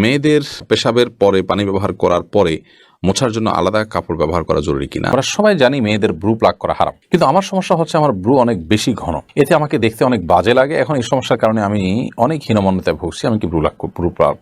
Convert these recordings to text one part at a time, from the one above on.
মেয়েদের পেশাবের পরে পানি ব্যবহার করার পরে মোছার জন্য আলাদা কাপড় ব্যবহার করা জরুরি কিনা? আমরা সবাই জানি মেয়েদের ব্রু প্লাক করা হারাম, কিন্তু আমার সমস্যা হচ্ছে আমার ব্রু অনেক বেশি ঘন, এতে আমাকে দেখতে অনেক বাজে লাগে। এখন এই সমস্যার কারণে আমি অনেক হীনমন্যতায় ভুগছি। আমি কি ব্রু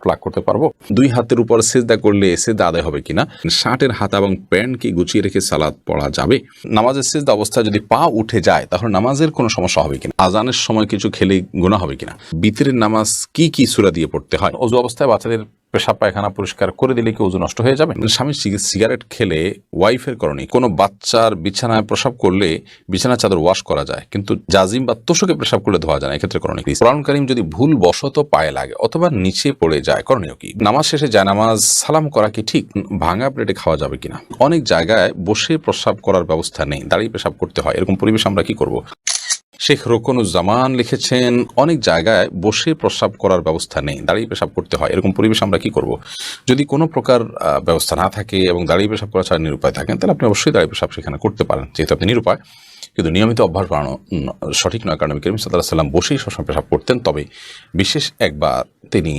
প্লাক করতে পারবো? দুই হাতের উপর সিজদা করলে সিজদা আদায় হবে কিনা? শার্টের হাতা এবং প্যান্ট কি গুছিয়ে রেখে সালাত পড়া যাবে? নামাজের সিজদা অবস্থায় যদি পা উঠে যায় তাহলে নামাজের কোনো সমস্যা হবে কিনা? আজানের সময় কিছু খেলে গুনাহ হবে কিনা? বিতরের নামাজ কি কি সূরা দিয়ে পড়তে হয়? ওযু অবস্থায় বাচ্চাদের পেশাব পায়খানা পরিষ্কার করে দিলে কি ওযু নষ্ট হয়ে যাবে? স্বামী সিগারেট খেলে ওয়াইফের করণীয়। কোনো বাচ্চার বিছানায় প্রসাব করলে বিছানার চাদর ওয়াশ করা যায়, কিন্তু জাজিম বা তোশকে পেশাব করলে ধোয়া যায় না, এক্ষেত্রে করণীয় কি? কোরআন কারীম যদি ভুল বশত পায়ে লাগে অথবা নিচে পড়ে যায়, করণীয় কি? নামাজ শেষে জায়নামাজ সালাম করা কি ঠিক? ভাঙা প্লেটে খাওয়া যাবে কিনা? অনেক জায়গায় বসে প্রসাব করার ব্যবস্থা নেই, দাঁড়িয়ে পেশাব করতে হয়, এরকম পরিবেশ আমরা কি করব? শেখ রোকনুজ্জামান লিখেছেন, অনেক জায়গায় বসে প্রস্রাব করার ব্যবস্থা নেই, দাঁড়িয়ে পেশাব করতে হয়, এরকম পরিবেশ আমরা কি করব? যদি কোনো প্রকার ব্যবস্থা না থাকে এবং দাঁড়িয়ে পেশাব করা ছাড়া নিরুপায় থাকেন, তাহলে আপনি অবশ্যই দাঁড়িয়ে পেশাব সেখানে করতে পারেন, যেহেতু আপনি নিরুপায়। কিন্তু নিয়মিত অভ্যাস বাড়ানো সঠিক নয়, কারণ নবী করিম সাল্লাল্লাহু আলাইহি ওয়াসাল্লাম বসেই সবসময় পেশাব করতেন। তবে বিশেষ একবার তিনি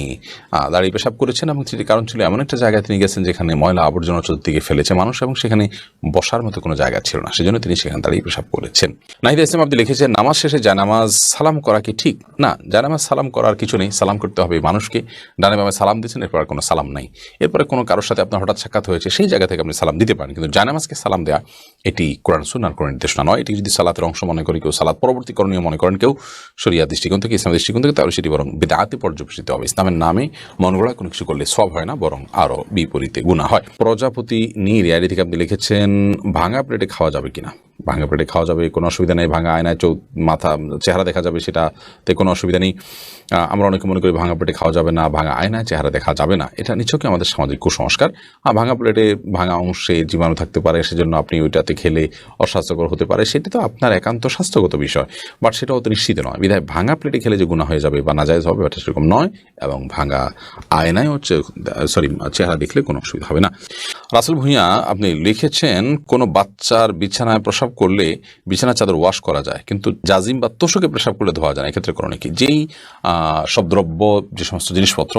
দাঁড়িয়ে পেশাব করেছেন এবং সেটি কারণ ছিল এমন একটা জায়গায় তিনি গেছেন যেখানে ময়লা আবর্জনা চতুর্দিকে ফেলেছে মানুষ এবং সেখানে বসার মতো কোনো জায়গা ছিল না, সেজন্য তিনি সেখানে দাঁড়িয়ে পেশাব করেছেন। নাহিদ ইসলাম আপনি লিখেছেন, নামাজ শেষে জায়নামাজ সালাম করা কি ঠিক? না, জায়নামাজ সালাম করার কিছু নেই, সালাম করতে হবে মানুষকে। ডানে বামে সালাম দিচ্ছেন, এরপর কোনো সালাম নাই। এরপরে কোনো কারোর সাথে আপনার হঠাৎ সাক্ষাৎ হয়েছে, সেই জায়গা থেকে আপনি সালাম দিতে পারেন, কিন্তু জায়নামাজকে সালাম দেওয়া এটি কোরআন সুন্নাহর কোনো নির্দেশনা নয়। এটি যদি সালাতের অংশ মনে করি কেউ, সালাত পরবর্তী করণীয় মনে করেন কেউ শরিয়া দৃষ্টিকোণ থেকে, ইসলামের দৃষ্টিকোণ থেকে, তাহলে সেটি বরং বিদআতে পর্যবেসিত হবে। ইসলামের নামে মন গড়া কোনো কিছু করলে সওয়াব হয় না, বরং আরও বিপরীতে গুনাহ হয়। প্রজাপতি রিয়ারি থেকে আপনি লিখেছেন, ভাঙা প্লেটে খাওয়া যাবে কিনা? ভাঙা প্লেটে খাওয়া যাবে, কোনো অসুবিধা নেই। ভাঙা আয়নায় মাথা চেহারা দেখা যাবে, সেটাতে কোনো অসুবিধা নেই। আমরা অনেকে মনে করি ভাঙা প্লেটে খাওয়া যাবে না, ভাঙা আয়নায় চেহারা দেখা যাবে না, এটা নিছকই আমাদের সামাজিক কুসংস্কার। ভাঙা প্লেটে ভাঙা অংশে জীবাণু থাকতে পারে, সেজন্য আপনি ওইটাতে খেলে অস্বাস্থ্যকর হতে পারে, সেটি তো আপনার একান্ত স্বাস্থ্যগত বিষয়, বাট সেটাও তো নিশ্চিত নয়। বিধায় ভাঙা প্লেটে খেলে যে গুনাহ হয়ে যাবে বা নাজায়েজ হবে, এটা সেরকম নয়। এবং ভাঙা আয়নায় চেহারা দেখলে কোনো অসুবিধা হবে না। রাসেল ভুঁইয়া আপনি লিখেছেন, কোনো বাচ্চার বিছানায় প্রসাব করলে বিছানার চাদর ওয়াশ করা যায়, কিন্তু জাজিম বা তোশকে পেশাব করলে ধোয়া যায় না, এক্ষেত্রে করণীয় কি? যেই সব দ্রব্য, যে সমস্ত জিনিসপত্র,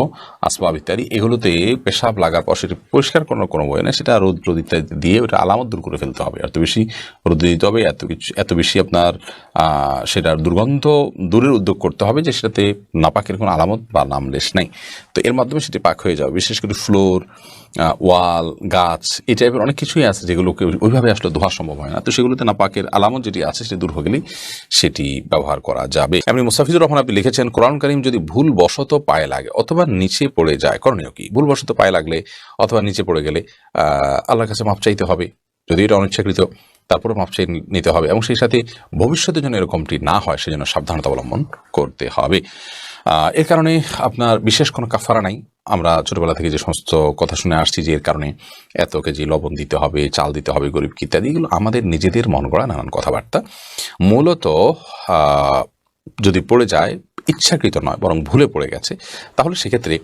আসবাব ইত্যাদি, এগুলোতে পেশাব লাগার পর সেটি পরিষ্কার করার কোনো বই নেই, সেটা রোদ ইত্যাদি দিয়ে ওটা আলামত দূর করে ফেলতে হবে। এত বেশি রোদ দিতে হবে, এত বেশি আপনার সেটার দুর্গন্ধ দূরের উদ্যোগ করতে হবে যে সেটাতে নাপাকের কোনো আলামত বা নামলেশ নেই, তো এর মাধ্যমে সেটি পাক হয়ে যাবে। বিশেষ করে ফ্লোর, ওয়াল, গাছ, এই টাইপের অনেক কিছুই আছে যেগুলোকে ওইভাবে আসলে ধোয়া সম্ভব হয় না, তো সেগুলোতে নাপাকের আলামত যেটি আছে সেটি দূর হয়ে গেলেই সেটি ব্যবহার করা যাবে। এমনি মুস্তাফিজুর রহমান আপনি লিখেছেন, কোরআন কারীম যদি ভুল বশত পায়ে লাগে অথবা নিচে পড়ে যায়, করণীয় কি? ভুল বশত পায়ে লাগলে অথবা নিচে পড়ে গেলে আল্লাহর কাছে মাপ চাইতে হবে, যদি এটা অনিচ্ছাকৃত, তারপরে মাপ চেয়ে নিতে হবে, এবং সেই সাথে ভবিষ্যতের জন্য এরকমটি না হয় সেজন্য সাবধানতা অবলম্বন করতে হবে। এর কারণে আপনার বিশেষ কোনো কাফারা নাই। আমরা ছোটবেলা থেকে যে সমস্ত কথা শুনে আসছি যে এর কারণে এত কেজি লবণ দিতে হবে, চাল দিতে হবে গরিব ইত্যাদি, এগুলো আমাদের নিজেদের মন গড়া নানান কথাবার্তা। মূলত যদি পড়ে যায়, ইচ্ছাকৃত নয় বরং ভুলে পড়ে গেছে, তাহলে সেক্ষেত্রে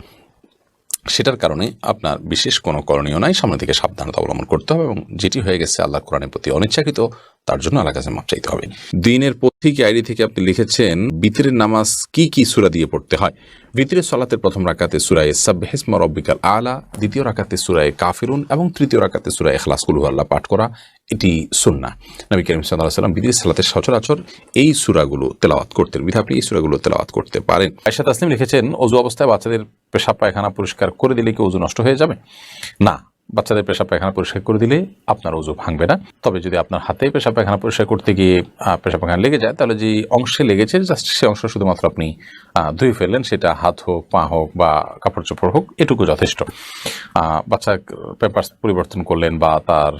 সেটার কারণে আপনার বিশেষ কোনো করণীয় নাই, সামনে থেকে সাবধানতা অবলম্বন করতে হবে, এবং যেটি হয়ে গেছে আল্লাহর কোরআনের প্রতি অনিচ্ছাকৃত, তার জন্য আল্লাহর কাছে মাপ চাইতে হবে। দিনের পথিক আইডি থেকে আপনি লিখেছেন, বিতরের নামাজ কি কি সূরা দিয়ে পড়তে হয়? বিতরের সালাতের প্রথম রাকাতে সূরা সাব্বিহ ইসমা রাব্বিকাল আলা, দ্বিতীয় রাকাতে সূরা কাফিরুন এবং তৃতীয় রাকাতে সূরা ইখলাস কুল হুয়াল্লাহ পাঠ করা, এটি সুন্নাহ। নবী করিম সাল্লাল্লাহু আলাইহি ওয়াসাল্লাম বিতরের সালাতের সচরাচর এই সূরাগুলো তেলাওয়াত করতেন, বিধায় আপনি এই সূরাগুলো তেলাওয়াত করতে পারেন। আয়েশা তাসনিম লিখেছেন, ওযু অবস্থায় বাচ্চাদের পেশাব পায়খানা পরিষ্কার করে দিলে কি ওযু নষ্ট হয়ে যাবে? না, বাচ্চাদের পেশাব পায়খানা পরিষ্কার করে দিলে আপনার ওযু ভাঙবে না। তবে যদি আপনার হাতে পেশাব পায়খানা পরিষ্কার করতে গিয়ে পেশাব পায়খানা লেগে যায়, তাহলে যে অংশে লেগেছে জাস্ট সে অংশ শুধুমাত্র আপনি ধুয়ে ফেললেন, সেটা হাত হোক, পা হোক বা কাপড় চোপড় হোক, এটুকু যথেষ্ট। বাচ্চা পেপারস পরিবর্তন করলেন বা তার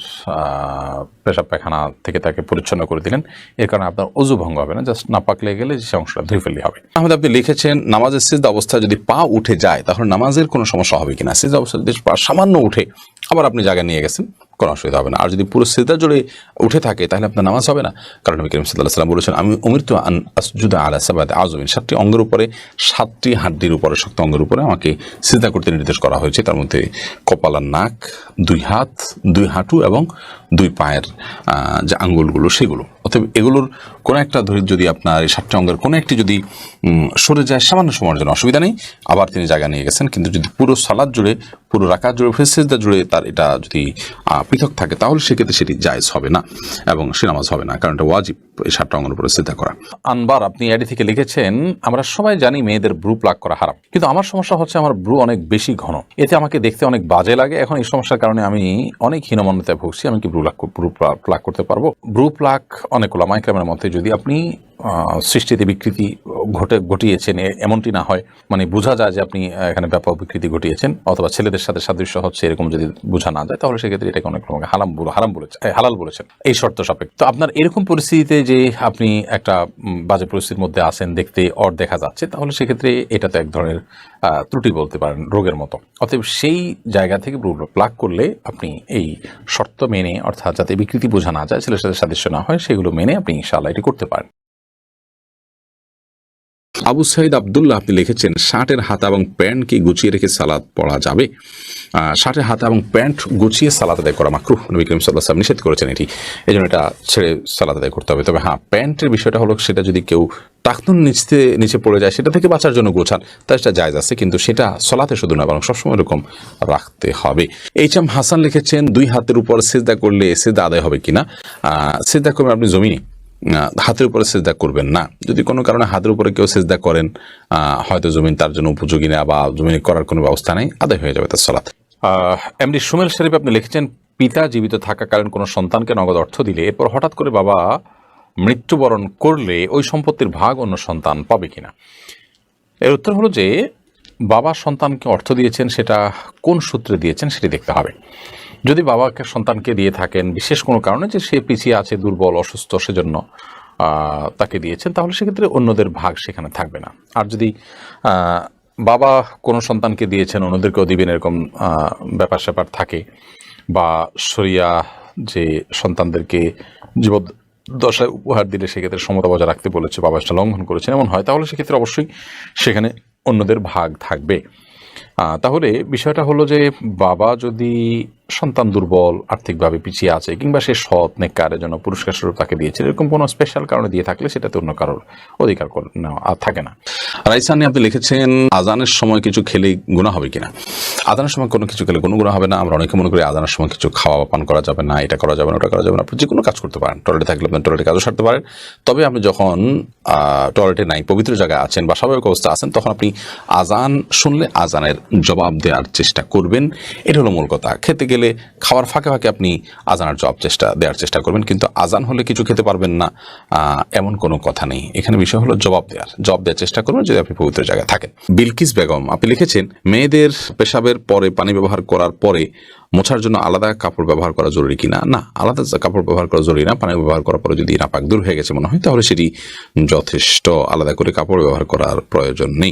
পেশাব পায়খানা থেকে তাকে পরিচ্ছন্ন করে দিলেন, এর কারণে আপনার ওযু ভঙ্গ হবে না, জাস্ট নাপাক লেগে গেলে সে অংশটা ধুয়ে ফেললে হবে। আহমেদ আপনি লিখেছেন, নামাজের সিজদা অবস্থায় যদি পা উঠে যায় তাহলে নামাজের কোনো সমস্যা হবে কিনা? সিজদা অবস্থায় যদি পা সামান্য উঠে আবার আপনি জায়গায় নিয়ে গেছেন, কোনো অসুবিধা হবে না। আর যদি পুরো সিজদা জুড়ে উঠে থাকে তাহলে আপনার নামাজ হবে না, কারণ নবী করিম সাল্লাল্লাহু আলাইহি ওয়াসাল্লাম বলেছেন, আমি উমিরতু আন আসজুদা আলা সাবআতি আযমিন, 7টি অঙ্গের উপরে, 7টি হাড্ডির উপরে, শক্ত অঙ্গের উপরে আমাকে সিজদা করতে নির্দেশ করা হয়েছে। তার মধ্যে কপাল আর নাক, 2 হাত, 2 হাঁটু এবং 2 পায়ের যে আঙ্গুলগুলো সেগুলো। অতএব এগুলোর কোনো একটা ধরে যদি আপনার এই 7টা অঙ্গের কোনো একটি যদি সরে যায় সামান্য সময়ের জন্য অসুবিধা নেই, আবার তিনি জায়গা নিয়ে গেছেন। কিন্তু যদি পুরো সালাত জুড়ে, পুরো রাকাত জুড়ে, সিজদা জুড়ে তার এটা যদি পৃথক থাকে, তাহলে সেক্ষেত্রে সেটি জায়েজ হবে না এবং সে নামাজ হবে না, কারণ এটা ওয়াজিব এই 7টা অঙ্গের উপরে সিজদা করা। আনবার আপনি এডি থেকে লিখেছেন, আমরা সবাই জানি মেয়েদের ব্রু প্লাক করা হারাম, কিন্তু আমার সমস্যা হচ্ছে আমার ব্রু অনেক বেশি ঘন, এতে আমাকে দেখতে অনেক বাজে লাগে। এখন এই সমস্যার কারণে আমি অনেক হীনমন্যতায় ভুগছি, আমি কি ব্রু প্লাক করতে পারবো? ব্রু প্লাক অনেক ওলামা ইকরামের মধ্যে যদি আপনি সৃষ্টিতে বিকৃতি ঘটিয়েছেন এমনটি না হয়, মানে বোঝা যায় যে আপনি এখানে ব্যাপক বিকৃতি ঘটিয়েছেন অথবা ছেলেদের সাথে সাদৃশ্য হচ্ছে, এরকম যদি বোঝা না যায়, তাহলে সেক্ষেত্রে এটাকে অনেক লোক হালাল বলেছেন এই শর্ত সাপেক্ষে। তো আপনার এরকম পরিস্থিতিতে যে আপনি একটা বাজে পরিস্থিতির মধ্যে আছেন, দেখতে অর দেখা যাচ্ছে, তাহলে সেক্ষেত্রে এটা তো এক ধরনের ত্রুটি বলতে পারেন, রোগের মতো। অতএব সেই জায়গা থেকে ব্রু প্লাক করলে আপনি এই শর্ত মেনে, অর্থাৎ যাতে বিকৃতি বোঝা না যায়, ছেলের সাথে সাদৃশ্য না হয়, সেগুলো মেনে আপনি ইনশাআল্লাহ এটি করতে পারেন। আবু সাইদ আব্দুল্লাহ আপনি লিখেছেন, শার্টের হাতা এবং প্যান্ট কি গুছিয়ে রেখে সালাত পড়া যাবে? শার্টের হাতা এবং প্যান্ট গুছিয়ে সালাত আদায় করা মাকরুহ, নবী করিম সাল্লাল্লাহু আলাইহি ওয়াসাল্লাম নিষেধ করেছেন এটি, এই জন্য এটা ছেড়ে সালাত আদায় করতে হবে। তবে হ্যাঁ, প্যান্টের বিষয়টা হলো সেটা যদি কেউ টাকনুন নিচে পড়ে যায়, সেটা থেকে বাঁচার জন্য গোছান, তাই সেটা জায়েজ আছে, কিন্তু সেটা সলাতে শুধু না, বরং সবসময় এরকম রাখতে হবে। এইচ.এম. হাসান লিখেছেন, 2 হাতের উপর সিজদা করলে সিজদা আদায় হবে কিনা? সিজদা করবেন আপনি জমিনে, হাতের উপরে সিজদা করবেন না। যদি কোনো কারণে হাতের উপরে কেউ সিজদা করেন, হয়তো জমিন তার জন্য উপযোগী না বা জমিনে করার কোনো ব্যবস্থা নেই, আদায় হয়ে যাবে তার সালাত। এমডি সুমেল শরীফ আপনি লিখেছেন, পিতা জীবিত থাকাকালীন কোনো সন্তানকে নগদ অর্থ দিলে এরপর হঠাৎ করে বাবা মৃত্যুবরণ করলে ওই সম্পত্তির ভাগ অন্য সন্তান পাবে কিনা? এর উত্তর হলো যে, বাবা সন্তানকে অর্থ দিয়েছেন, সেটা কোন সূত্রে দিয়েছেন সেটি দেখতে হবে। যদি বাবাকে সন্তানকে দিয়ে থাকেন বিশেষ কোনো কারণে, যে সে পিছিয়ে আছে, দুর্বল, অসুস্থ, সেজন্য তাকে দিয়েছেন, তাহলে সেক্ষেত্রে অন্যদের ভাগ সেখানে থাকবে না। আর যদি বাবা কোনো সন্তানকে দিয়েছেন অন্যদেরকেও দিবেন, এরকম ব্যাপার স্যাপার থাকে, বা শরিয়া যে সন্তানদেরকে জীবদ্দশায় উপহার দিলে সেক্ষেত্রে সমতা বজায় রাখতে বলেছে, বাবা সেটা লঙ্ঘন করেছেন, এমন হয়, তাহলে সেক্ষেত্রে অবশ্যই সেখানে অন্যদের ভাগ থাকবে। তাহলে বিষয়টা হলো যে, বাবা যদি সন্তান দুর্বল, আর্থিকভাবে পিছিয়ে আছে, কিংবা সে সৎ নেককারের জন্য পুরস্কার স্বরূপ তাকে দিয়েছে, এরকম কোনো স্পেশাল কারণে দিয়ে থাকলে সেটাতে অন্য কারোর অধিকার থাকে না। রাইসানি আপনি লিখেছেন, আজানের সময় কিছু খেলে গুনাহ হবে কিনা? আজানের সময় কোনো কিছু খেলে কোনো গুনাহ হবে না। আমরা অনেকে মনে করি আজানের সময় কিছু খাওয়া পান করা যাবে না, এটা করা যাবে না, ওটা করা যাবে না। আপনি যে কোনো কাজ করতে পারেন, টয়লেটে থাকলে আপনি টয়লেটে কাজও সারতে পারেন। তবে আপনি যখন টয়লেটে নাই, পবিত্র জায়গায় আছেন বা স্বাভাবিক অবস্থা আছেন, তখন আপনি আজান শুনলে আজানের জবাব দেওয়ার চেষ্টা করবেন। এটা হলো মূল কথা। খেতে গেলে খাওয়ার ফাঁকে ফাঁকে আপনি আজানের দেওয়ার চেষ্টা করবেন, কিন্তু আজান হলে কিছু খেতে পারবেন না এমন কোনো কথা নেই। এখানে বিষয় হলো জবাব দেওয়ার চেষ্টা করবেন যদি আপনি পবিত্র জায়গায় থাকেন। বিলকিস বেগম আপনি লিখেছেন, মেয়েদের পেশাবের পরে পানি ব্যবহার করার পরে মোছার জন্য আলাদা কাপড় ব্যবহার করা জরুরি কিনা? না, আলাদা কাপড় ব্যবহার করা জরুরি না। পানি ব্যবহার করার পরে যদি নাপাক দূর হয়ে গেছে মনে হয়, তাহলে সেটি যথেষ্ট, আলাদা করে কাপড় ব্যবহার করার প্রয়োজন নেই।